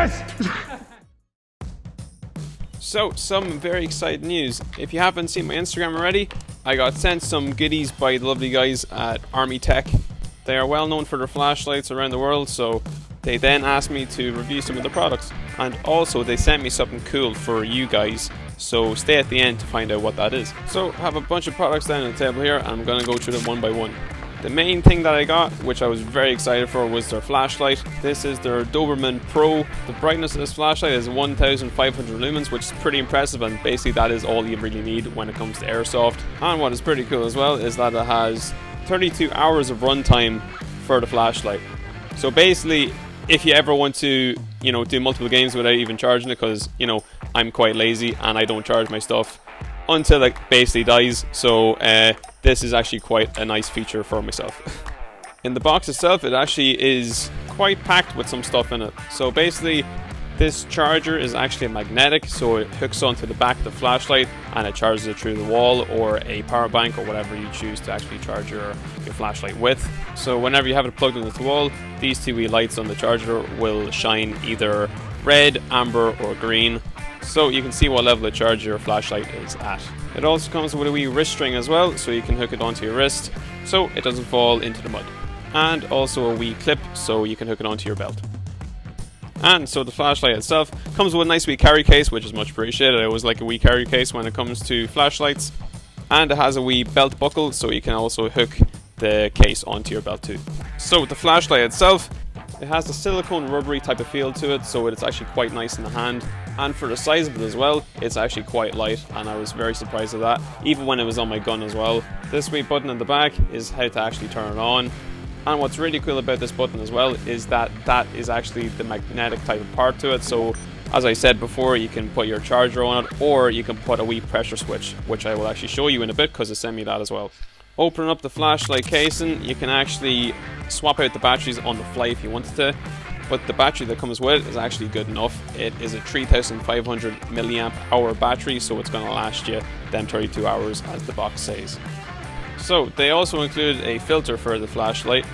it! So, some very exciting news. If you haven't seen my Instagram already, I got sent some goodies by the lovely guys at ArmyTek. They are well known for their flashlights around the world, so they then asked me to review some of the products. And also, they sent me something cool for you guys, so stay at the end to find out what that is. So, I have a bunch of products down on the table here, and I'm going to go through them one by one. The main thing that I got, which I was very excited for, was their flashlight. This is their Doberman Pro. The brightness of this flashlight is 1500 lumens, which is pretty impressive, and basically that is all you really need when it comes to airsoft. And what is pretty cool as well is that it has 32 hours of runtime for the flashlight. So basically, if you ever want to, do multiple games without even charging it, because, I'm quite lazy and I don't charge my stuff until it basically dies, so this is actually quite a nice feature for myself. In the box itself, it actually is quite packed with some stuff in it. So basically, this charger is actually magnetic, so it hooks onto the back of the flashlight and it charges it through the wall or a power bank or whatever you choose to actually charge your flashlight with. So whenever you have it plugged into the wall, these two wee lights on the charger will shine either red, amber or green, so you can see what level of charge your flashlight is at. It also comes with a wee wrist string as well, so you can hook it onto your wrist so it doesn't fall into the mud. And also a wee clip so you can hook it onto your belt. And so the flashlight itself comes with a nice wee carry case, which is much appreciated. I always like a wee carry case when it comes to flashlights. And it has a wee belt buckle, so you can also hook the case onto your belt too. So the flashlight itself, it has a silicone rubbery type of feel to it, so it's actually quite nice in the hand. And for the size of it as well, it's actually quite light, and I was very surprised at that, even when it was on my gun as well. This wee button in the back is how to actually turn it on. And what's really cool about this button as well is that that is actually the magnetic type of part to it. So as I said before, you can put your charger on it, or you can put a wee pressure switch, which I will actually show you in a bit because it sent me that as well. Opening up the flashlight casing, you can actually swap out the batteries on the fly if you wanted to, but the battery that comes with it is actually good enough. It is a 3500 milliamp hour battery, so it's going to last you them 32 hours as the box says. So they also included a filter for the flashlight.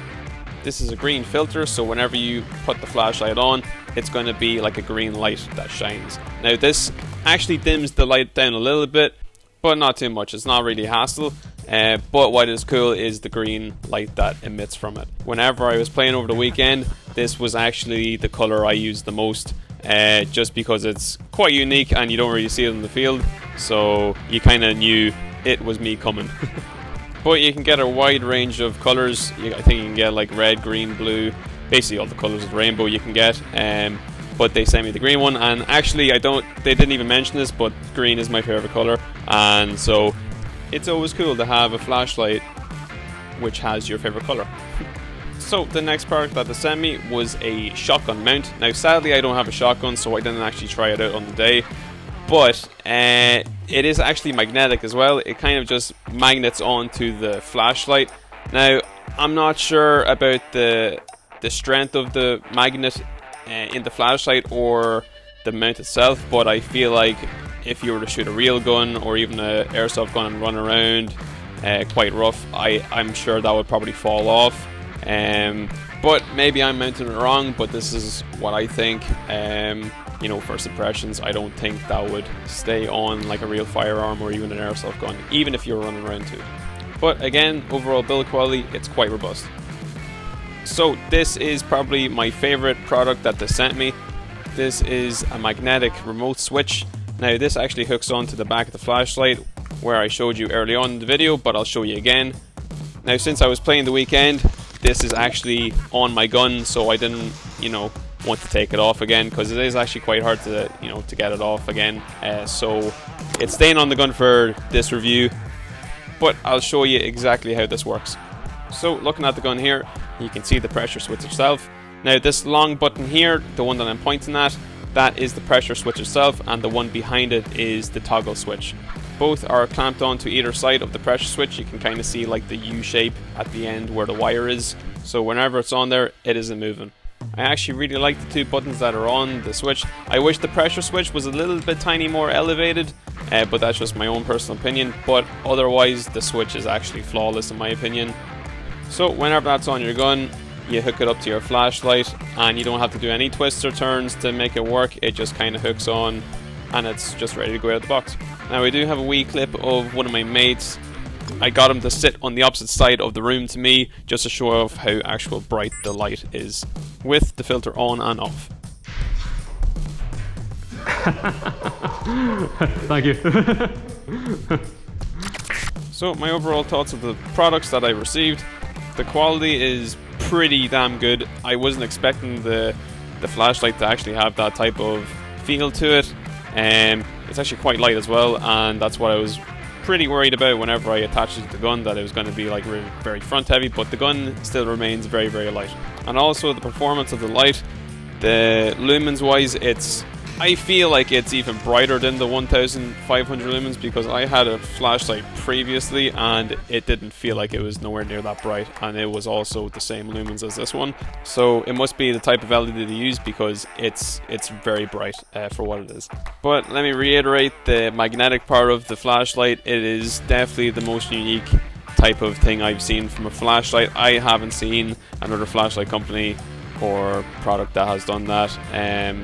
This is a green filter, so whenever you put the flashlight on, it's going to be like a green light that shines. Now this actually dims the light down a little bit, but not too much. It's not really a hassle. But what is cool is the green light that emits from it. Whenever I was playing over the weekend, this was actually the color I used the most, just because it's quite unique and you don't really see it in the field, so you kind of knew it was me coming. But you can get a wide range of colors. I think you can get like red, green, blue, basically all the colors of the rainbow you can get. But they sent me the green one, and actually they didn't even mention this, but green is my favorite color, and so it's always cool to have a flashlight which has your favorite color. So the next product that they sent me was a shotgun mount. Now sadly I don't have a shotgun, so I didn't actually try it out on the day, but it is actually magnetic as well. It kind of just magnets onto the flashlight. Now I'm not sure about the strength of the magnet in the flashlight or the mount itself, but I feel like if you were to shoot a real gun or even an airsoft gun and run around quite rough, I'm sure that would probably fall off. But maybe I'm mounting it wrong, but this is what I think. First impressions, I don't think that would stay on like a real firearm or even an airsoft gun, even if you were running around too. But again, overall build quality, it's quite robust. So this is probably my favorite product that they sent me. This is a magnetic remote switch. Now this actually hooks onto the back of the flashlight, where I showed you early on in the video, but I'll show you again. Now since I was playing the weekend, this is actually on my gun, so I didn't want to take it off again, because it is actually quite hard to to get it off again. So it's staying on the gun for this review, but I'll show you exactly how this works. So looking at the gun here, you can see the pressure switch itself. Now this long button here, the one that I'm pointing at, that is the pressure switch itself, and the one behind it is the toggle switch. Both are clamped onto either side of the pressure switch. You can kind of see like the U shape at the end where the wire is, so whenever it's on there, it isn't moving. I actually really like the two buttons that are on the switch. I wish the pressure switch was a little bit tiny more elevated, but that's just my own personal opinion. But otherwise the switch is actually flawless in my opinion. So whenever that's on your gun, you hook it up to your flashlight and you don't have to do any twists or turns to make it work. It just kind of hooks on and it's just ready to go out of the box. Now I do have a wee clip of one of my mates. I got him to sit on the opposite side of the room to me just to show off how actual bright the light is with the filter on and off. Thank you. So my overall thoughts of the products that I received. The quality is pretty damn good. I wasn't expecting the flashlight to actually have that type of feel to it. It's actually quite light as well, and that's what I was pretty worried about whenever I attached it to the gun, that it was going to be like very front heavy, but the gun still remains very, very light. And also the performance of the light, the lumens wise, I feel like it's even brighter than the 1500 lumens, because I had a flashlight previously and it didn't feel like it was nowhere near that bright, and it was also the same lumens as this one. So it must be the type of LED they use, because it's very bright for what it is. But let me reiterate, the magnetic part of the flashlight, it is definitely the most unique type of thing I've seen from a flashlight. I haven't seen another flashlight company or product that has done that,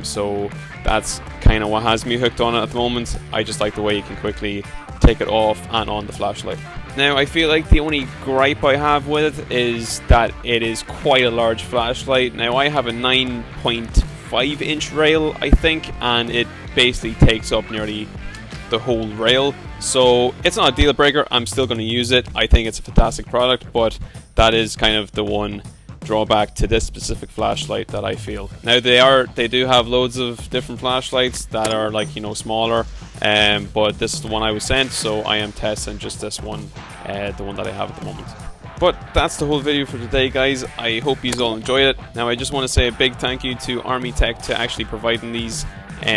so that's kind of what has me hooked on it at the moment. I just like the way you can quickly take it off and on the flashlight. Now I feel like the only gripe I have with it is that it is quite a large flashlight. Now I have a 9.5 inch rail, I think, and it basically takes up nearly the whole rail, so it's not a deal breaker. I'm still going to use it. I think it's a fantastic product, but that is kind of the one drawback to this specific flashlight that I feel. Now they do have loads of different flashlights that are, like, you know, smaller, but this is the one I was sent, so I am testing just this one, the one that I have at the moment. But that's the whole video for today, guys. I hope you all enjoyed it. Now I just want to say a big thank you to ArmyTek to actually providing these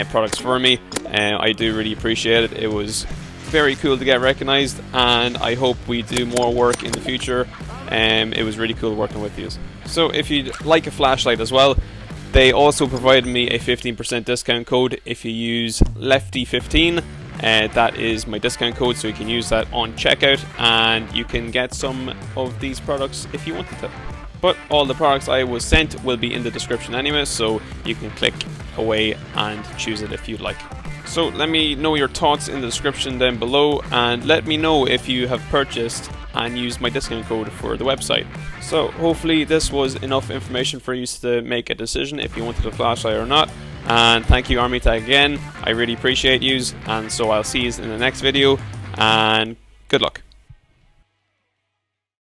products for me. I do really appreciate it. It was very cool to get recognized, and I hope we do more work in the future. It was really cool working with you. So if you'd like a flashlight as well, they also provided me a 15% discount code if you use Lefty15. That is my discount code, so you can use that on checkout and you can get some of these products if you wanted to. But all the products I was sent will be in the description anyway, so you can click away and choose it if you'd like. So let me know your thoughts in the description down below, and let me know if you have purchased and used my discount code for the website. So hopefully this was enough information for you to make a decision if you wanted a flashlight or not. And thank you ArmyTek again, I really appreciate yous, and so I'll see you in the next video, and good luck.